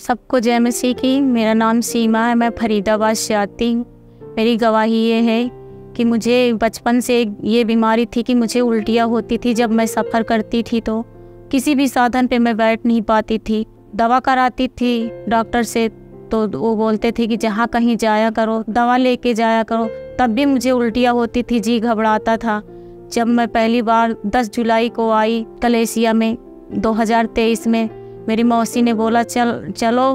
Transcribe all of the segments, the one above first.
सबको जय मसीह की। मेरा नाम सीमा है, मैं फरीदाबाद से आती हूँ। मेरी गवाही ये है कि मुझे बचपन से ये बीमारी थी कि मुझे उल्टियाँ होती थी। जब मैं सफ़र करती थी तो किसी भी साधन पे मैं बैठ नहीं पाती थी। दवा कराती थी डॉक्टर से तो वो बोलते थे कि जहाँ कहीं जाया करो, दवा लेके जाया करो, तब भी मुझे उल्टियाँ होती थी, जी घबराता था। जब मैं पहली बार 10 जुलाई को आई कलेसिया में 2023 में, मेरी मौसी ने बोला चलो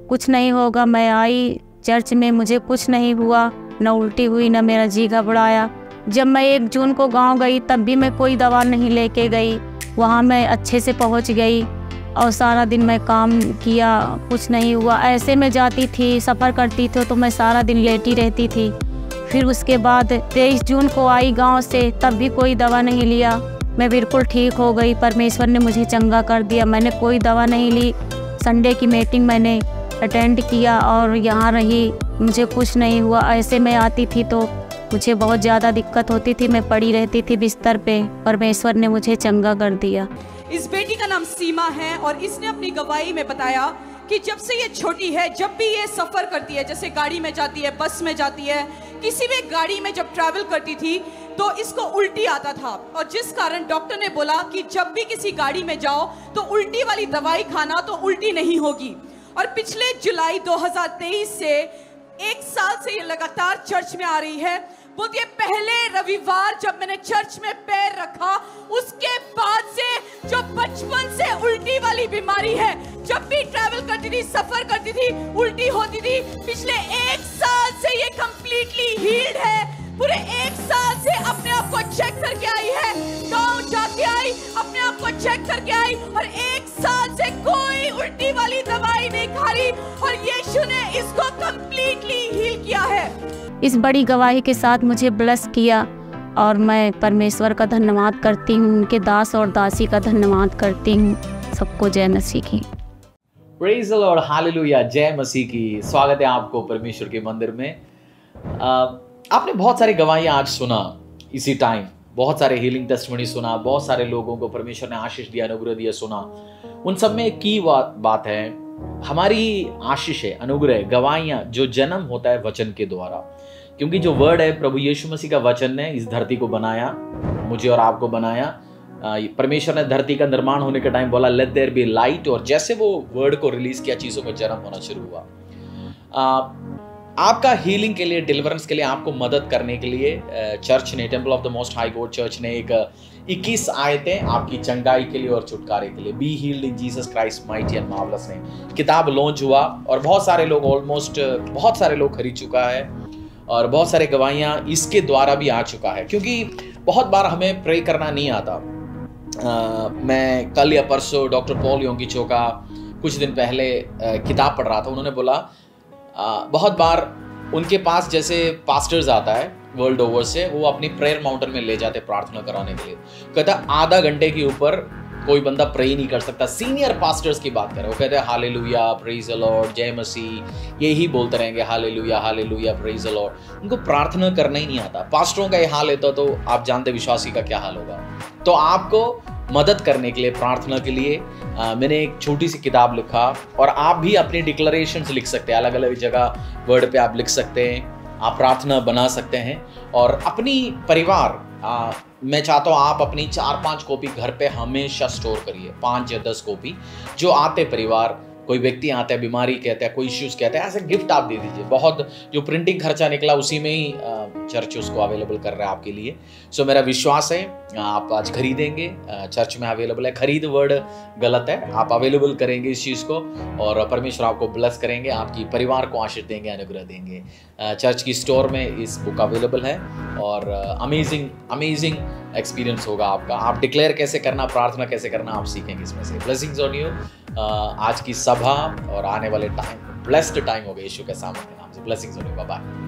कुछ नहीं होगा। मैं आई चर्च में, मुझे कुछ नहीं हुआ, न उल्टी हुई न मेरा जी घबराया। जब मैं 1 जून को गांव गई तब भी मैं कोई दवा नहीं लेके गई। वहाँ मैं अच्छे से पहुँच गई और सारा दिन मैं काम किया, कुछ नहीं हुआ। ऐसे में जाती थी, सफ़र करती थी तो मैं सारा दिन लेटी रहती थी। फिर उसके बाद 23 जून को आई गांव से, तब भी कोई दवा नहीं लिया। मैं बिल्कुल ठीक हो गई, परमेश्वर ने मुझे चंगा कर दिया। मैंने कोई दवा नहीं ली। संडे की मीटिंग मैंने अटेंड किया और यहाँ रही, मुझे कुछ नहीं हुआ। ऐसे में आती थी तो मुझे बहुत ज़्यादा दिक्कत होती थी, मैं पड़ी रहती थी बिस्तर पे। परमेश्वर ने मुझे चंगा कर दिया। इस बेटी का नाम सीमा है और इसने अपनी गवाही में बताया कि जब से ये छोटी है, जब भी ये सफ़र करती है, जैसे गाड़ी में जाती है, बस में जाती है, किसी भी गाड़ी में जब ट्रैवल करती थी तो इसको उल्टी आता था। और जिस कारण डॉक्टर ने बोला कि जब भी किसी गाड़ी में जाओ तो उल्टी वाली दवाई खाना, तो उल्टी नहीं होगी। और पिछले जुलाई 2023 से 1 साल से ये लगातार चर्च में आ रही है। बोलती है पहले रविवार जब मैंने चर्च में पैर रखा, उसके बाद से जो बचपन से उल्टी वाली बीमारी है, जब भी ट्रैवल करती थी, सफर करती थी, उल्टी होती थी। पिछले 1 साल से ये कंप्लीटली हील्ड है। पूरे 1 साल से अपने आप को चेक करके आई है, गांव जाके आई, अपने आप को चेक करके आई और 1 साल से कोई उल्टी वाली दवाई नहीं खा रही और यीशु ने इसको कंप्लीटली हील किया है। इस बड़ी गवाही के साथ मुझे ब्लेस किया और मैं परमेश्वर का धन्यवाद करती हूँ, उनके दास और दासी का धन्यवाद करती हूँ। सबको जय मसीह की। प्रेज़ द लॉर्ड, हालेलुया, जय मसीह की। स्वागत है आपको परमेश्वर के मंदिर में। आपने बहुत सारी गवाहियाँ आज सुना, इसी टाइम बहुत सारे हीलिंग टेस्टिमनी सुना, बहुत सारे लोगों को परमेश्वर ने आशीष दिया, अनुग्रह दिया सुना। उन सब में एक की बात है, हमारी आशीष है, अनुग्रह, गवाहियाँ जो जन्म होता है वचन के द्वारा। क्योंकि जो वर्ड है, प्रभु यीशु मसीह का वचन ने इस धरती को बनाया, मुझे और आपको बनाया। परमेश्वर ने धरती का निर्माण होने के टाइम बोला लेट देयर बी लाइट, और जैसे वो वर्ड को रिलीज किया, चीजों का जन्म होना शुरू हुआ। आपका हीलिंग के लिए, डिलीवरेंस के लिए, आपको मदद करने के लिए चर्च ने, temple of the most high God church ने एक 21 आयतें आपकी चंगाई के लिए और छुटकारे के लिए, be healed in Jesus Christ mighty and marvellous, ने किताब लॉन्च हुआ और बहुत सारे लोग, ऑलमोस्ट बहुत सारे लोग खरीद चुका है और बहुत सारे गवाहियाँ इसके द्वारा भी आ चुका है। क्योंकि बहुत बार हमें प्रे करना नहीं आता। मैं कल या परसों डॉक्टर पॉल योंगिचो का कुछ दिन पहले किताब पढ़ रहा था। उन्होंने बोला बहुत बार उनके पास जैसे पास्टर्स आता है वर्ल्ड ओवर से, वो अपनी प्रेयर माउंटेन में ले जाते प्रार्थना कराने के लिए। कहता आधा घंटे के ऊपर कोई बंदा प्रे नहीं कर सकता। सीनियर पास्टर्स की बात करें, वो कहते हैं हालेलुया, प्रेज द लॉर्ड, जय मसीह, यही बोलते रहेंगे, hallelujah hallelujah, praise the Lord. उनको प्रार्थना करना ही नहीं आता। पास्टरों का ये हाल होता तो आप जानते विश्वासी का क्या हाल होगा। तो आपको मदद करने के लिए, प्रार्थना के लिए मैंने एक छोटी सी किताब लिखा और आप भी अपनी डिक्लेरेशंस लिख सकते हैं। अलग अलग जगह वर्ड पे आप लिख सकते हैं, आप प्रार्थना बना सकते हैं और अपनी परिवार, मैं चाहता हूँ आप अपनी 4-5 कॉपी घर पे हमेशा स्टोर करिए, 5 या 10 कॉपी। जो आते परिवार, कोई व्यक्ति आता है, बीमारी कहते हैं, कोई इश्यूज कहते हैं, ऐसे गिफ्ट आप दे दीजिए। बहुत जो प्रिंटिंग खर्चा निकला उसी में ही चर्च उसको अवेलेबल कर रहा है आपके लिए। सो मेरा विश्वास है आप आज खरीदेंगे, चर्च में अवेलेबल है। खरीद वर्ड गलत है, आप अवेलेबल करेंगे इस चीज़ को और परमेश्वर आपको ब्लेस करेंगे, आपकी परिवार को आशीष देंगे, अनुग्रह देंगे। चर्च की स्टोर में इस बुक अवेलेबल है और अमेजिंग एक्सपीरियंस होगा आपका। आप डिक्लेयर कैसे करना, प्रार्थना कैसे करना, आप सीखेंगे इसमें से। Blessings on you. आज की सभा और आने वाले टाइम ब्लेस्ड टाइम हो गए यीशु के सामने नाम से। Blessings on you, bye bye.